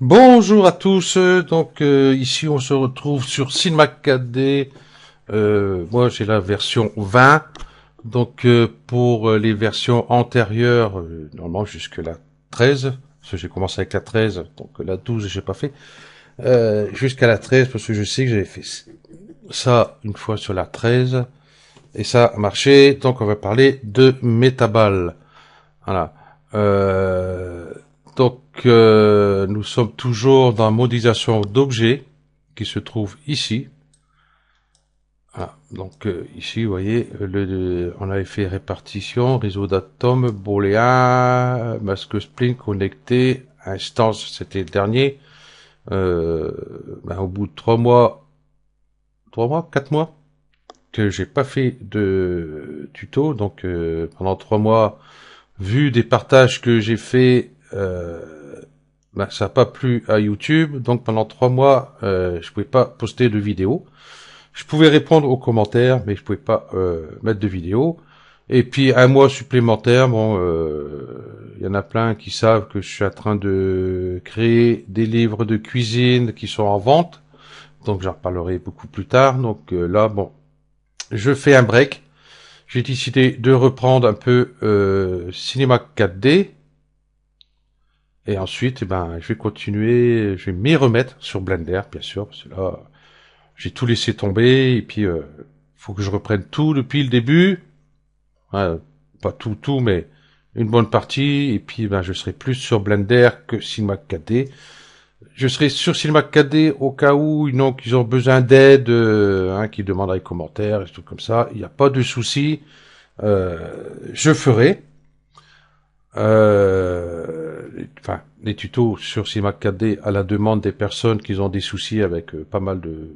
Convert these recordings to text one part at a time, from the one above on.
Bonjour à tous, ici on se retrouve sur Cinema 4D. Moi j'ai la version 20, pour les versions antérieures, normalement jusque la 13, parce que j'ai commencé avec la 13, donc la 12 j'ai pas fait, jusqu'à la 13 parce que je sais que j'avais fait ça une fois sur la 13 et ça a marché, donc on va parler de Metaball. Voilà. Euh, nous sommes toujours dans la modélisation d'objets qui se trouve ici. Voilà. Ici, vous voyez, on avait fait répartition, réseau d'atomes, booléen, masque spline connecté, instance, c'était le dernier. Euh, Au bout de 4 mois, que j'ai pas fait de tuto, pendant 3 mois, vu des partages que j'ai fait, ça n'a pas plu à YouTube. Donc pendant 3 mois, je pouvais pas poster de vidéo. Je pouvais répondre aux commentaires, mais je pouvais pas mettre de vidéo. Et puis un mois supplémentaire, il y en a plein qui savent que je suis en train de créer des livres de cuisine qui sont en vente. Donc j'en reparlerai beaucoup plus tard. Je fais un break. J'ai décidé de reprendre un peu cinéma 4D. Et ensuite, je vais continuer, je vais m'y remettre sur Blender, bien sûr, parce que là, j'ai tout laissé tomber, et puis, faut que je reprenne tout depuis le début. Ouais, pas tout, mais une bonne partie, et puis, je serai plus sur Blender que Cinema 4D. Je serai sur Cinema 4D au cas où qu'ils ont besoin d'aide, qui demandent des commentaires, et tout comme ça. Il n'y a pas de souci. Je ferai. Les tutos sur Cinema 4D à la demande des personnes qui ont des soucis avec pas mal de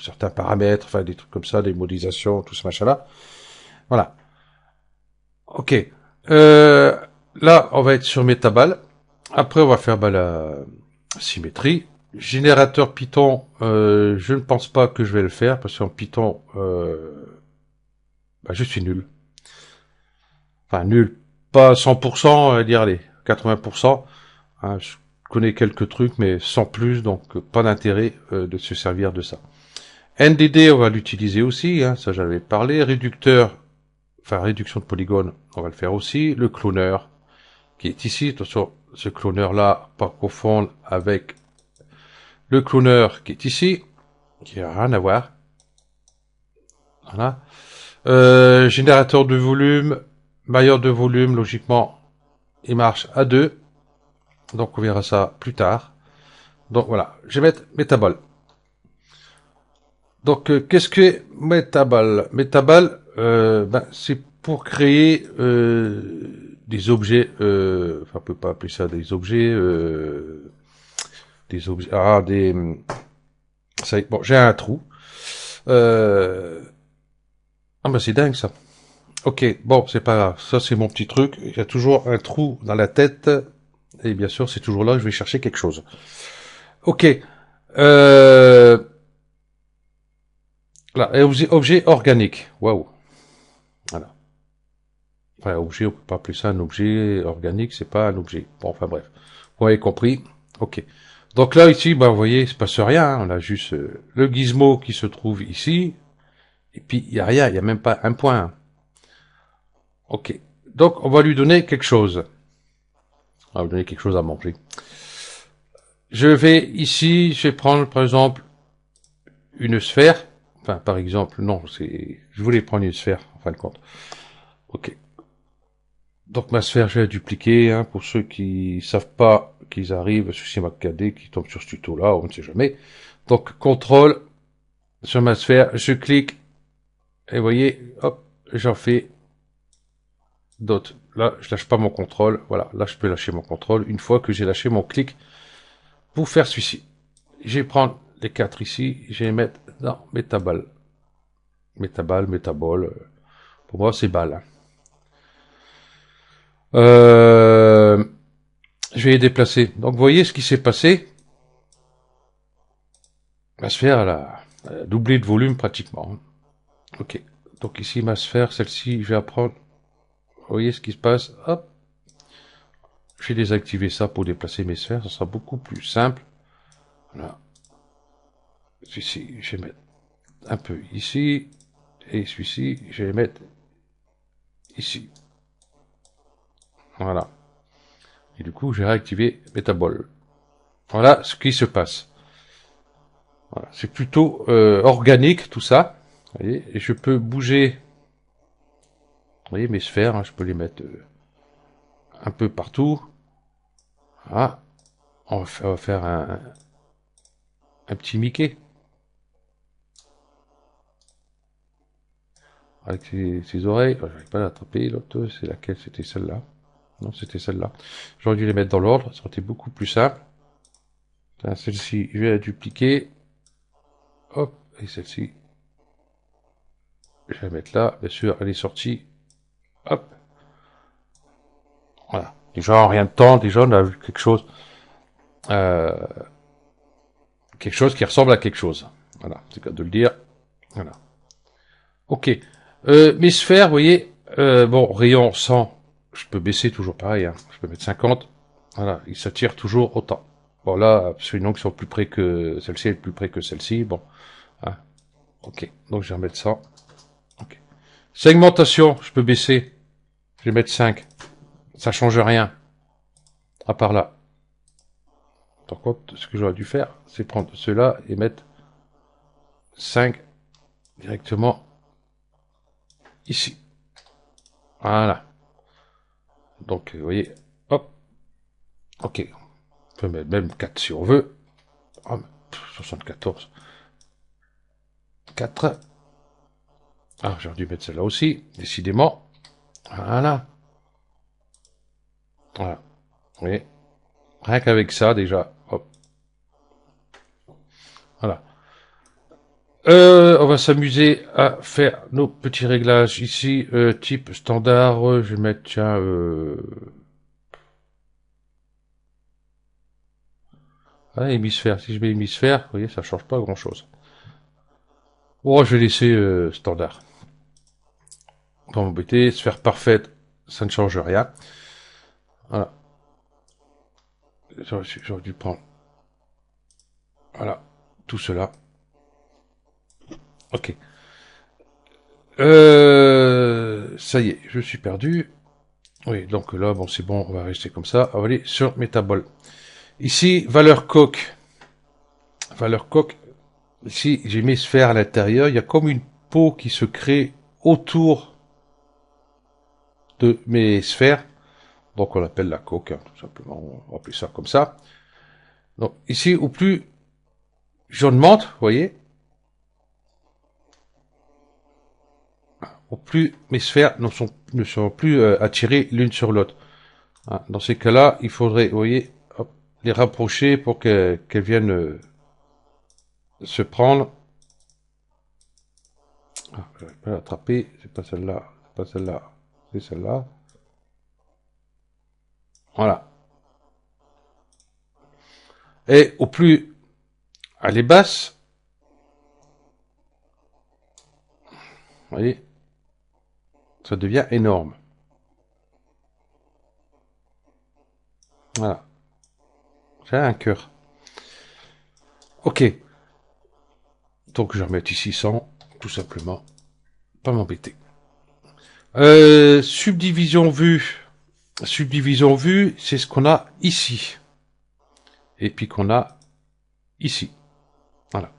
certains paramètres, enfin des trucs comme ça, des modélisations, tout ce machin-là. Voilà. Ok. Euh, Là, on va être sur Metaball. Après, on va faire la symétrie. Générateur Python, je ne pense pas que je vais le faire parce qu'en Python, je suis nul. Enfin, nul. Pas 100%, on va dire, allez, 80%. Hein, je connais quelques trucs, mais sans plus, donc pas d'intérêt de se servir de ça. NDD, on va l'utiliser aussi, hein, ça j'avais parlé. Réducteur, enfin réduction de polygones, on va le faire aussi. Le cloneur, qui est ici, attention, ce cloneur-là, pas confondre avec le cloneur qui est ici, qui n'a rien à voir. Voilà. Générateur de volume, bailleur de volume, logiquement, il marche à 2. Donc on verra ça plus tard. Donc voilà, je vais mettre Metaball. Qu'est-ce que Metaball? Metaball, c'est pour créer des objets. On peut pas appeler ça des objets. Des objets. Ça y est, bon, j'ai un trou. Euh, c'est dingue ça. Ok, bon, c'est pas grave. Ça, c'est mon petit truc. Il y a toujours un trou dans la tête. Et bien sûr, c'est toujours là que je vais chercher quelque chose. Ok. Euh, Là, objet organique. Waouh. Voilà. Enfin, objet, on peut pas appeler ça un objet organique, c'est pas un objet. Bon, enfin bref. Vous avez compris. Ok. Donc là, ici, vous voyez, il se passe rien. Hein. On a juste le gizmo qui se trouve ici. Et puis, il y a rien. Il y a même pas un point. Hein. Ok. Donc, on va lui donner quelque chose. On va lui donner quelque chose à manger. Je vais ici, je vais prendre, par exemple, une sphère. Enfin, par exemple, non, je voulais prendre une sphère, en fin de compte. Ok. Donc ma sphère, je vais la dupliquer, hein, pour ceux qui savent pas qu'ils arrivent sur CMAKD, qui tombent sur ce tuto-là, on ne sait jamais. Donc, contrôle sur ma sphère, je clique, et vous voyez, hop, j'en fais d'autres. Là, je lâche pas mon contrôle, voilà, là je peux lâcher mon contrôle, une fois que j'ai lâché mon clic pour faire celui-ci. Je vais prendre les 4 ici, je vais les mettre dans Metaball. Metaball, pour moi c'est balle. Hein. Je vais les déplacer. Donc vous voyez ce qui s'est passé. Ma sphère, elle a doublé de volume pratiquement. Ok. Donc ici, ma sphère, celle-ci, je vais apprendre. Vous voyez ce qui se passe. Hop. Je vais désactiver ça pour déplacer mes sphères, ça sera beaucoup plus simple. Voilà. Celui-ci, je vais mettre un peu ici, et celui-ci, je vais mettre ici. Voilà. Et du coup, j'ai réactivé Metabol. Voilà ce qui se passe. Voilà. C'est plutôt organique tout ça. Vous voyez, et je peux bouger. Vous voyez mes sphères, hein, je peux les mettre un peu partout. Voilà. On va faire un petit Mickey. Avec ses oreilles. Oh, j'arrive pas à l'attraper. L'autre, c'est laquelle? C'était celle-là. Non, c'était celle-là. J'aurais dû les mettre dans l'ordre. Ça aurait été beaucoup plus simple. Celle-ci, je vais la dupliquer. Hop. Et celle-ci, je vais la mettre là. Bien sûr, elle est sortie. Hop. Voilà. Déjà, en rien de temps, déjà, on a vu quelque chose qui ressemble à quelque chose. Voilà. C'est le cas de le dire. Voilà. Ok. Mes sphères, vous voyez, bon, rayon 100, je peux baisser toujours pareil, hein. Je peux mettre 50. Voilà, il s'attire toujours autant. Bon, là, absolument qu'ils sont plus près que celle-ci, est plus près que celle-ci. Bon, hein. Ok, donc je vais remettre ça. Ok. Segmentation, je peux baisser. Je vais mettre 5. Ça change rien. À part là. Par contre, ce que j'aurais dû faire, c'est prendre ceux-là et mettre 5 directement ici. Voilà. Donc, vous voyez, hop. Ok. On peut mettre même 4 si on veut. Oh, 74. 4. Ah, j'aurais dû mettre celle-là aussi, décidément. Voilà. Voilà. Vous voyez. Rien qu'avec ça, déjà. Hop. Voilà. On va s'amuser à faire nos petits réglages ici. Type standard. Je vais mettre, tiens... Ah, hémisphère. Si je mets hémisphère, vous voyez, ça change pas grand-chose. Bon, je vais laisser standard. Pas m'embêter. Sphère parfaite, ça ne change rien. Voilà. J'aurais dû prendre... Voilà. Tout cela. Ok. Ça y est, je suis perdu. Oui, donc là, bon, c'est bon, on va rester comme ça. On va aller sur Metabol. Ici, valeur coque. Valeur coque. Ici, j'ai mes sphères à l'intérieur. Il y a comme une peau qui se crée autour de mes sphères. Donc, on l'appelle la coque, hein, tout simplement. On va appeler ça comme ça. Donc, ici, au plus j'augmente, vous voyez, au plus mes sphères ne sont plus attirées l'une sur l'autre. Dans ces cas-là, il faudrait, vous voyez, hop, les rapprocher pour qu'elles viennent se prendre. Ah, je vais pas l'attraper, c'est pas celle-là, c'est pas celle-là, c'est celle-là. Voilà. Et au plus elle est basse, vous voyez, ça devient énorme. Voilà. J'ai un cœur. Ok. Donc je vais remettre ici 100, tout simplement. Pas m'embêter. Subdivision vue. Subdivision vue, c'est ce qu'on a ici. Et puis qu'on a ici. Voilà.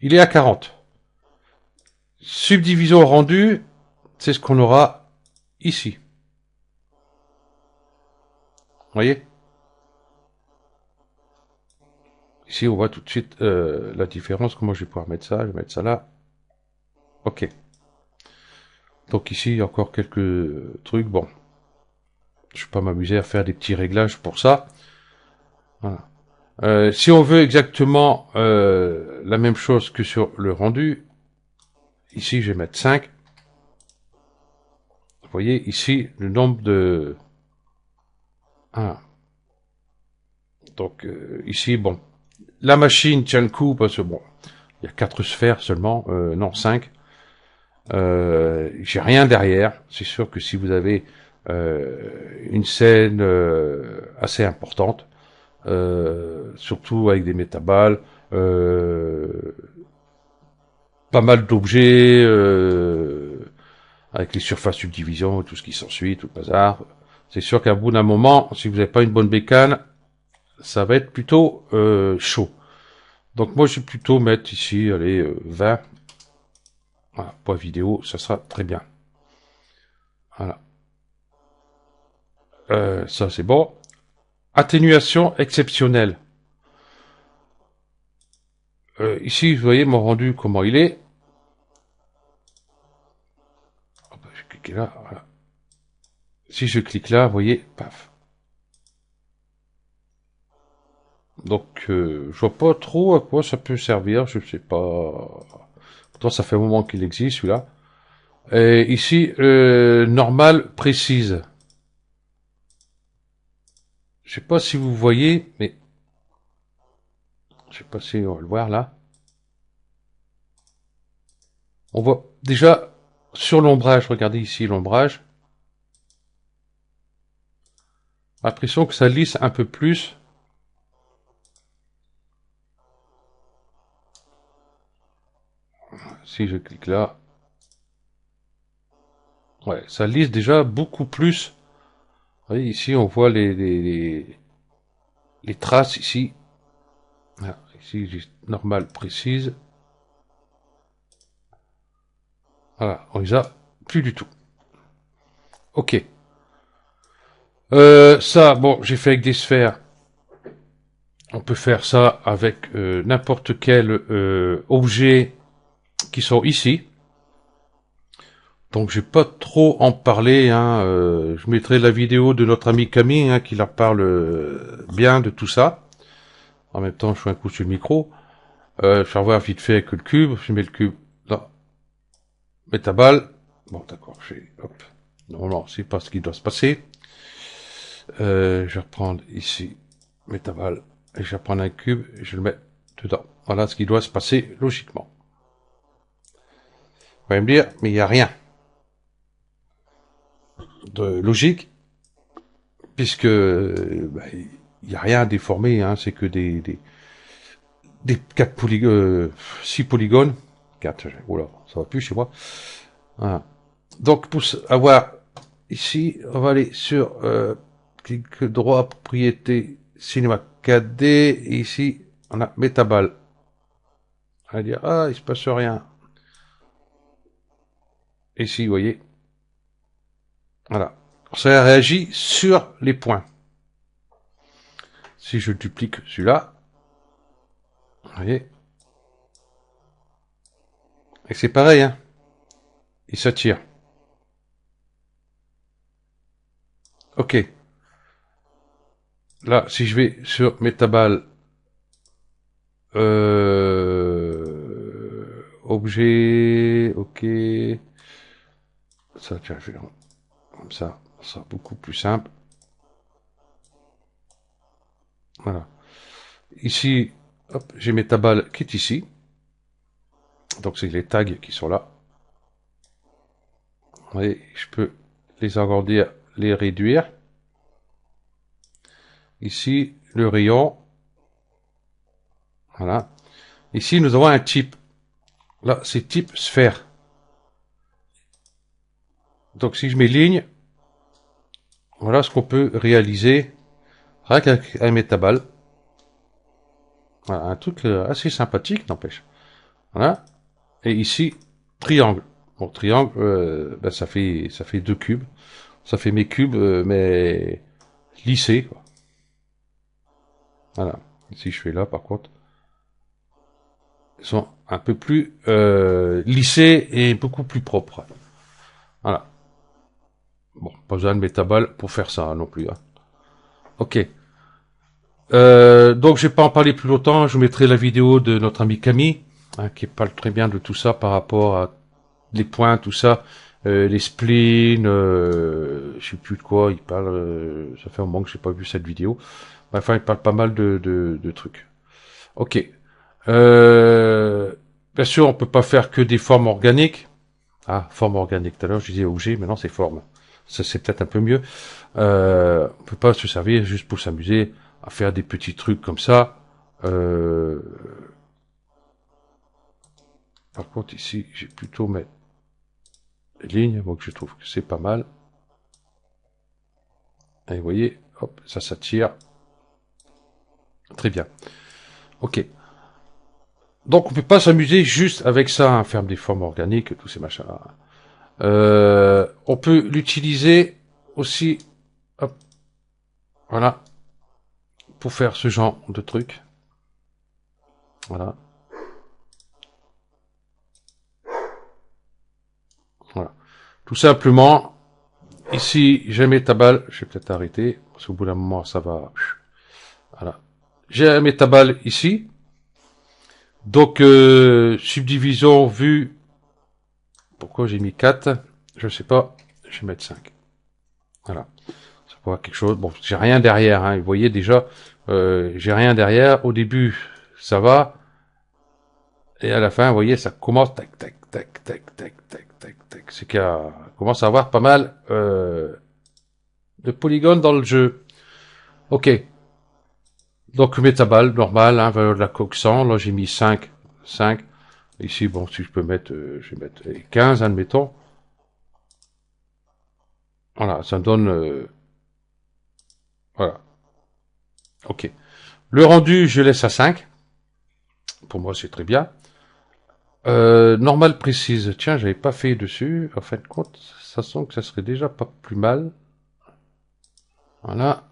Il est à 40. Subdivision rendue, c'est ce qu'on aura ici. Vous voyez? Ici, on voit tout de suite la différence. Comment je vais pouvoir mettre ça? Je vais mettre ça là. Ok. Donc ici, il y a encore quelques trucs. Bon. Je ne vais pas m'amuser à faire des petits réglages pour ça. Voilà. Si on veut exactement la même chose que sur le rendu, ici, je vais mettre 5. Vous voyez, ici, le nombre de... Ah. Donc, ici, bon. La machine tient le coup parce que, bon, il y a 4 sphères seulement. Non, 5. J'ai rien derrière. C'est sûr que si vous avez une scène assez importante, surtout avec des métaballes, pas mal d'objets, avec les surfaces subdivision, tout ce qui s'ensuit, tout le bazar. C'est sûr qu'à bout d'un moment, si vous n'avez pas une bonne bécane, ça va être plutôt chaud. Donc moi, je vais plutôt mettre ici, allez, 20. Voilà, poids vidéo, ça sera très bien. Voilà. Ça, c'est bon. Atténuation exceptionnelle. Ici, vous voyez mon rendu, comment il est. Oh, bah, je vais cliquer là, voilà. Si je clique là, vous voyez, paf. Donc, je vois pas trop à quoi ça peut servir, je sais pas. Pourtant, ça fait un moment qu'il existe, celui-là. Et ici, normal précise. Je sais pas si vous voyez, mais je sais pas si on va le voir là. On voit déjà sur l'ombrage, regardez ici l'ombrage. L'impression que ça lisse un peu plus. Si je clique là. Ouais, ça lisse déjà beaucoup plus. Vous voyez, ici on voit les traces ici. Ah, ici, juste normal précise. Voilà, on les a plus du tout. Ok. Ça, bon, j'ai fait avec des sphères. On peut faire ça avec n'importe quel objet qui sont ici. Donc, je vais pas trop en parler. Hein, je mettrai la vidéo de notre ami Camille hein, qui leur parle bien de tout ça. En même temps, je fais un coup sur le micro. Je vais voir vite fait avec le cube. Je mets le cube là. Mets ta balle. Bon, d'accord. Hop. Non, c'est pas ce qui doit se passer. Je vais reprendre ici mes tabales et je vais prendre un cube et je le mets dedans. Voilà ce qui doit se passer logiquement. Vous allez me dire, mais il n'y a rien de logique puisque il n'y a rien à déformer, hein, c'est que des 6 polygones. 4, oula, ça va plus chez moi. Voilà. Donc pour avoir ici, on va aller sur clic droit, propriété, cinéma 4D, et ici, on a métaball. On va dire, ah, il se passe rien. Ici, vous voyez. Voilà. Ça réagit sur les points. Si je duplique celui-là, vous voyez. Et c'est pareil, hein. Il s'attire. Ok. Là, si je vais sur métaball, objet, ok. Ça, tiens, je vais comme ça sera beaucoup plus simple. Voilà. Ici, hop, j'ai mes tables qui est ici. Donc c'est les tags qui sont là. Vous voyez, je peux les agrandir, les réduire. Ici, le rayon. Voilà. Ici, nous avons un type. Là, c'est type sphère. Donc si je mets ligne, voilà ce qu'on peut réaliser rien qu'avec un métaball. Voilà, un truc assez sympathique, n'empêche. Voilà. Et ici, triangle. Bon, triangle, ça fait 2 cubes. Ça fait mes cubes, mais lissés, quoi. Voilà. Si je fais là, par contre, ils sont un peu plus lissés et beaucoup plus propres. Voilà. Bon, pas besoin de métaball pour faire ça non plus. Hein. Ok. Donc je vais pas en parler plus longtemps. Je vous mettrai la vidéo de notre ami Camille, hein, qui parle très bien de tout ça par rapport à les points, tout ça, les spleens, je sais plus de quoi. Il parle. Ça fait un moment que j'ai pas vu cette vidéo. Enfin, il parle pas mal de trucs. Ok. Bien sûr, on peut pas faire que des formes organiques. Ah, forme organique. Tout à l'heure, je disais objet, maintenant c'est forme. Ça, c'est peut-être un peu mieux. On peut pas se servir juste pour s'amuser à faire des petits trucs comme ça. Par contre, ici, j'ai plutôt mes lignes, donc je trouve que c'est pas mal. Et vous voyez, hop, ça s'attire. Très bien. Ok. Donc, on peut pas s'amuser juste avec ça, hein, faire des formes organiques, tous ces machins. On peut l'utiliser aussi, hop, voilà, pour faire ce genre de truc. Voilà. Voilà. Tout simplement, ici, j'ai mes tabales. Je vais peut-être arrêter, parce qu'au bout d'un moment, ça va. Voilà. J'ai mes tabales ici. Donc, subdivision, vue. Pourquoi j'ai mis 4? Je sais pas. Je vais mettre 5. Voilà. Ça pourrait être quelque chose. Bon, j'ai rien derrière, hein. Vous voyez déjà, j'ai rien derrière. Au début, ça va. Et à la fin, vous voyez, ça commence tac, tac, tac, tac, tac, tac, tac, tac. C'est qu'il commence à avoir pas mal de polygones dans le jeu. Ok. Donc, métaball, normal, hein, valeur de la coque 100. Là, j'ai mis 5. 5. Ici, bon, si je peux mettre, je vais mettre 15, admettons. Voilà, ça me donne, voilà. Ok. Le rendu, je laisse à 5. Pour moi, c'est très bien. Normal précise. Tiens, j'avais pas fait dessus. En fin de compte, ça sent que ça serait déjà pas plus mal. Voilà.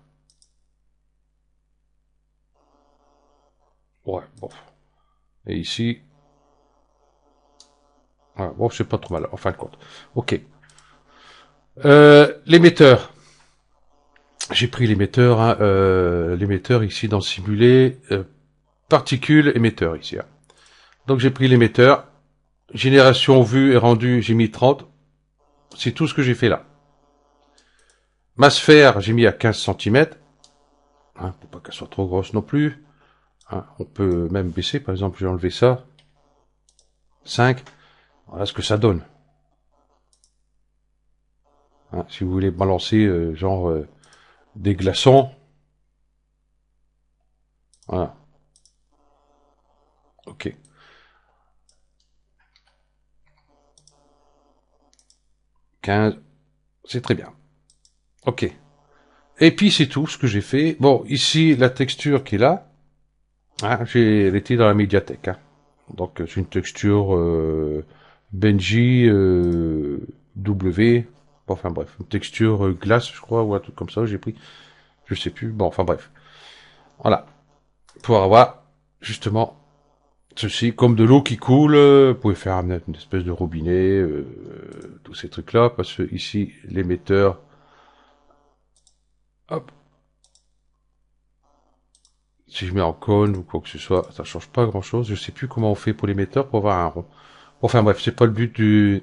Ouais, bon. Et ici, voilà, bon, c'est pas trop mal, en fin de compte. Ok. L'émetteur. J'ai pris l'émetteur, hein, l'émetteur ici dans simulé, particules émetteur ici. Hein. Donc j'ai pris l'émetteur. Génération vue et rendu, j'ai mis 30. C'est tout ce que j'ai fait là. Ma sphère, j'ai mis à 15 cm. Hein, pour pas qu'elle soit trop grosse non plus. Hein, on peut même baisser, par exemple, j'ai enlevé ça. 5. Voilà ce que ça donne. Hein, si vous voulez balancer genre des glaçons. Voilà. Ok. 15. C'est très bien. Ok. Et puis c'est tout ce que j'ai fait. Bon, ici, la texture qui est là. Hein, elle était dans la médiathèque. Hein. Donc c'est une texture Benji W. Bon, enfin bref, une texture glace, je crois, ou un truc comme ça. J'ai pris, je sais plus. Bon, enfin bref. Voilà. Pour avoir justement ceci comme de l'eau qui coule. Vous pouvez faire une espèce de robinet, tous ces trucs-là, parce que ici l'émetteur. Hop. Si je mets en cône ou quoi que ce soit, ça change pas grand-chose. Je sais plus comment on fait pour l'émetteur pour avoir un rond. Enfin bref, c'est pas le but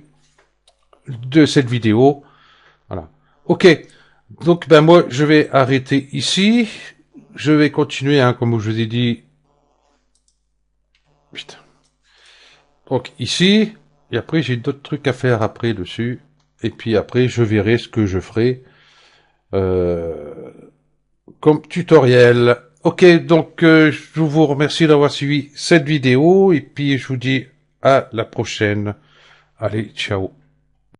de cette vidéo. Voilà. Ok. Donc ben moi je vais arrêter ici. Je vais continuer, hein, comme je vous ai dit. Putain. Donc ici, et après j'ai d'autres trucs à faire après dessus. Et puis après je verrai ce que je ferai comme tutoriel. Ok, donc je vous remercie d'avoir suivi cette vidéo et puis je vous dis à la prochaine. Allez, ciao.